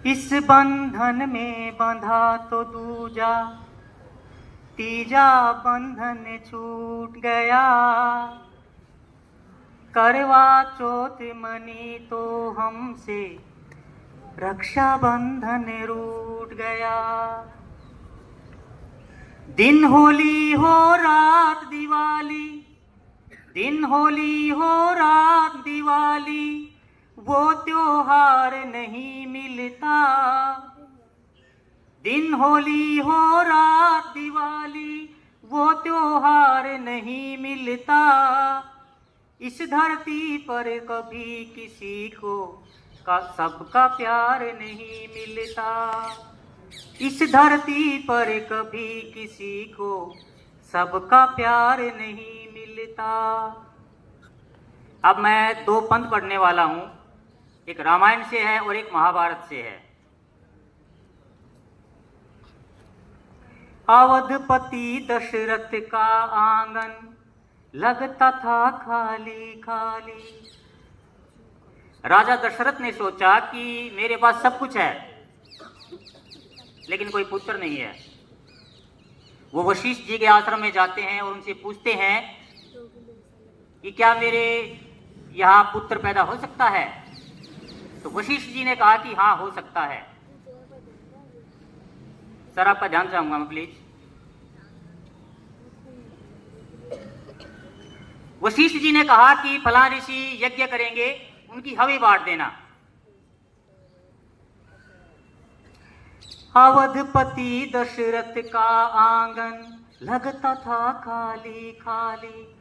इस बंधन में बंधा तो दूजा, तीजा बंधन छूट गया। करवा चौथ मनी तो हमसे रक्षा बंधन रूठ गया। दिन होली हो रात दिवाली, दिन होली हो रात दिवाली, वो त्योहार नहीं मिलता। दिन होली हो रात दिवाली, वो त्योहार नहीं मिलता। इस धरती पर कभी किसी को सबका प्यार नहीं मिलता। इस धरती पर कभी किसी को सबका प्यार नहीं मिलता। अब मैं दो पंथ पढ़ने वाला हूं, एक रामायण से है और एक महाभारत से है। अवधपति दशरथ का आंगन लगता था खाली खाली। राजा दशरथ ने सोचा कि मेरे पास सब कुछ है लेकिन कोई पुत्र नहीं है। वो वशिष्ठ जी के आश्रम में जाते हैं और उनसे पूछते हैं कि क्या मेरे यहाँ पुत्र पैदा हो सकता है। तो वशिष्ठ जी ने कहा कि हाँ, हो सकता है। सर, आपका ध्यान चाहूंगा मैं प्लीज। वशिष्ठ जी ने कहा कि फलां ऋषि यज्ञ करेंगे, उनकी हवि बांट देना। अवधपति दशरथ का आंगन लगता था खाली खाली।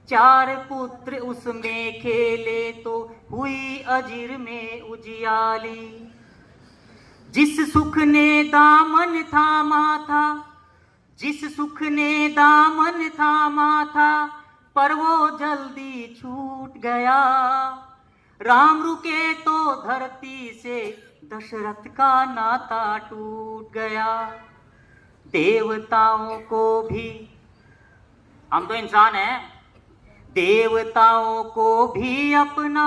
चार पुत्र उसमें खेले तो हुई अजीर में उजियाली। जिस सुख ने दामन थामा था, जिस सुख ने दामन थामा था, पर वो जल्दी छूट गया। राम रुके तो धरती से दशरथ का नाता टूट गया। देवताओं को भी, हम तो इंसान हैं, देवताओं को भी अपना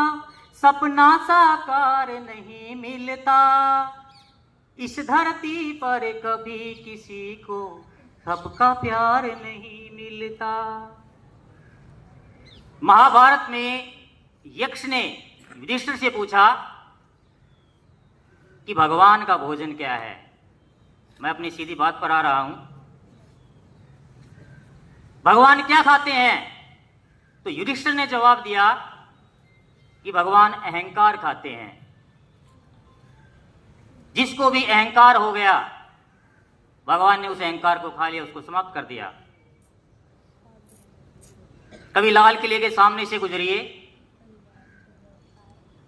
सपना साकार नहीं मिलता। इस धरती पर कभी किसी को सबका प्यार नहीं मिलता। महाभारत में यक्ष ने युधिष्ठिर से पूछा कि भगवान का भोजन क्या है। मैं अपनी सीधी बात पर आ रहा हूं। भगवान क्या खाते हैं? तो युधिष्ठिर ने जवाब दिया कि भगवान अहंकार खाते हैं। जिसको भी अहंकार हो गया, भगवान ने उस अहंकार को खा लिया, उसको समाप्त कर दिया। कभी लाल किले के सामने से गुजरिए,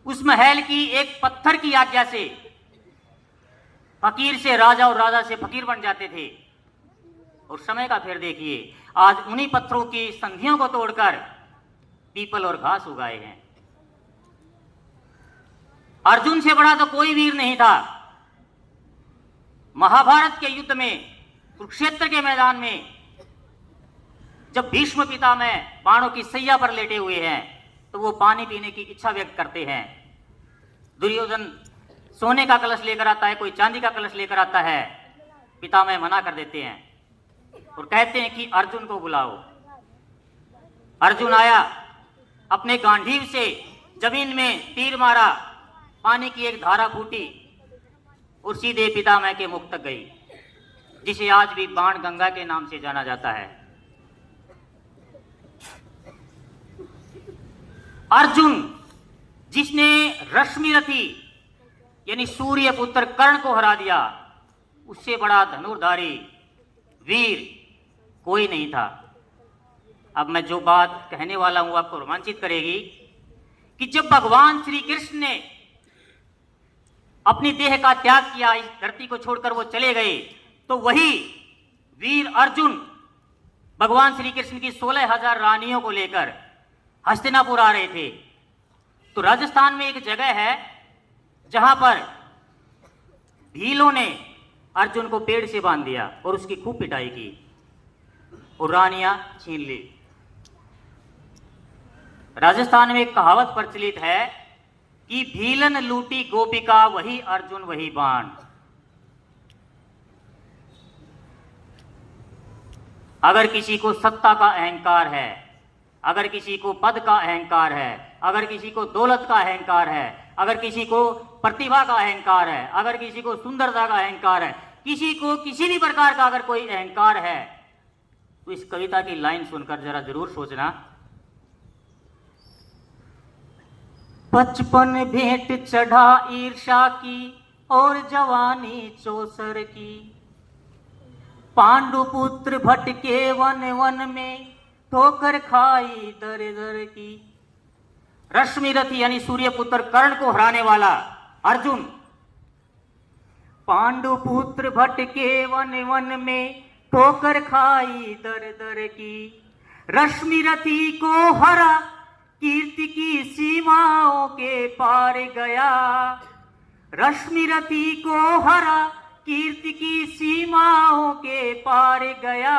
उस महल की एक पत्थर की आज्ञा से फकीर से राजा और राजा से फकीर बन जाते थे। और समय का फेर देखिए, आज उन्हीं पत्थरों की संधियों को तोड़कर पीपल और घास उगाए हैं। अर्जुन से बड़ा तो कोई वीर नहीं था। महाभारत के युद्ध में, कुरुक्षेत्र के मैदान में, जब भीष्म पितामह बाणों की सैया पर लेटे हुए हैं तो वो पानी पीने की इच्छा व्यक्त करते हैं। दुर्योधन सोने का कलश लेकर आता है, कोई चांदी का कलश लेकर आता है। पितामह मना कर देते हैं और कहते हैं कि अर्जुन को बुलाओ। अर्जुन आया, अपने गांडीव से जमीन में तीर मारा, पानी की एक धारा फूटी और सीधे पितामह के मुख तक गई, जिसे आज भी बाण गंगा के नाम से जाना जाता है। अर्जुन, जिसने रश्मिरथी यानी सूर्य पुत्र कर्ण को हरा दिया, उससे बड़ा धनुर्धारी वीर कोई नहीं था। अब मैं जो बात कहने वाला हूं आपको रोमांचित करेगी कि जब भगवान श्री कृष्ण ने अपनी देह का त्याग किया, इस धरती को छोड़कर वो चले गए, तो वही वीर अर्जुन भगवान श्री कृष्ण की 16,000 रानियों को लेकर हस्तिनापुर आ रहे थे। तो राजस्थान में एक जगह है जहां पर भीलों ने अर्जुन को पेड़ से बांध दिया और उसकी खूब पिटाई की और रानियां छीन ली। राजस्थान में एक कहावत प्रचलित है कि भीलन लूटी गोपिका वही अर्जुन वही बाण। अगर किसी को सत्ता का अहंकार है, अगर किसी को पद का अहंकार है, अगर किसी को दौलत का अहंकार है, अगर किसी को प्रतिभा का अहंकार है, अगर किसी को सुंदरता का अहंकार है, किसी को किसी भी प्रकार का अगर कोई अहंकार है, तो इस कविता की लाइन सुनकर जरा जरूर सोचना। बचपन भेंट चढ़ा ईर्षा की और जवानी चौसर की, पांडुपुत्र भटके वन वन में ठोकर खाई दर दर की। रश्मि रथ यानी सूर्यपुत्र कर्ण को हराने वाला अर्जुन, पांडुपुत्र भटके वन वन में ठोकर खाई दर दर की। रश्मि रथी को हरा कीर्ति की सीमाओं के पार गया। रश्मि रथी को हरा कीर्ति की सीमाओं के पार गया।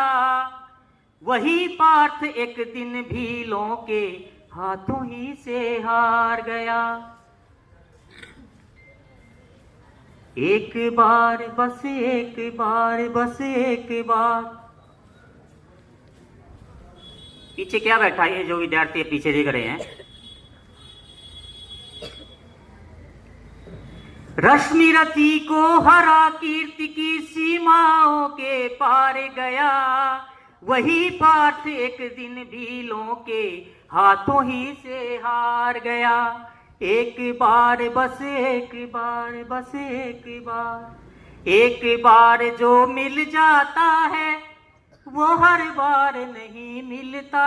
वही पार्थ एक दिन भीलों के हाथों ही से हार गया। एक बार बस एक बार बस एक बार। पीछे क्या बैठा है जो विद्यार्थी पीछे देख रहे हैं? रश्मि रथी को हरा कीर्ति की सीमाओं के पार गया। वही पार्थ एक दिन भीलों के हाथों ही से हार गया। एक बार बस एक बार बस एक बार। एक बार जो मिल जाता है वो हर बार नहीं मिलता।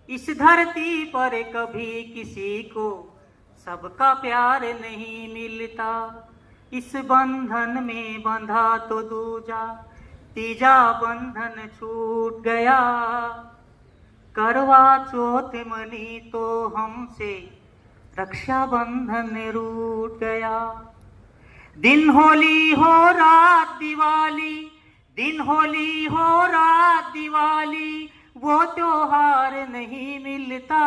इस धरती पर कभी किसी को सबका प्यार नहीं मिलता। इस बंधन में बंधा तो दूजा, तीजा बंधन छूट गया। करवा चौथ मनी तो हमसे रक्षा बंधन रूठ गया। दिन होली हो रात दिवाली, दिन होली हो रात दिवाली, वो त्योहार नहीं मिलता।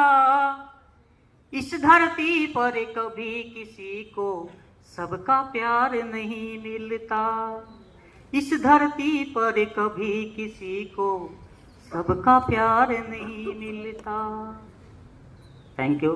इस धरती पर कभी किसी को सबका प्यार नहीं मिलता। इस धरती पर कभी किसी को सबका प्यार नहीं मिलता। Thank you.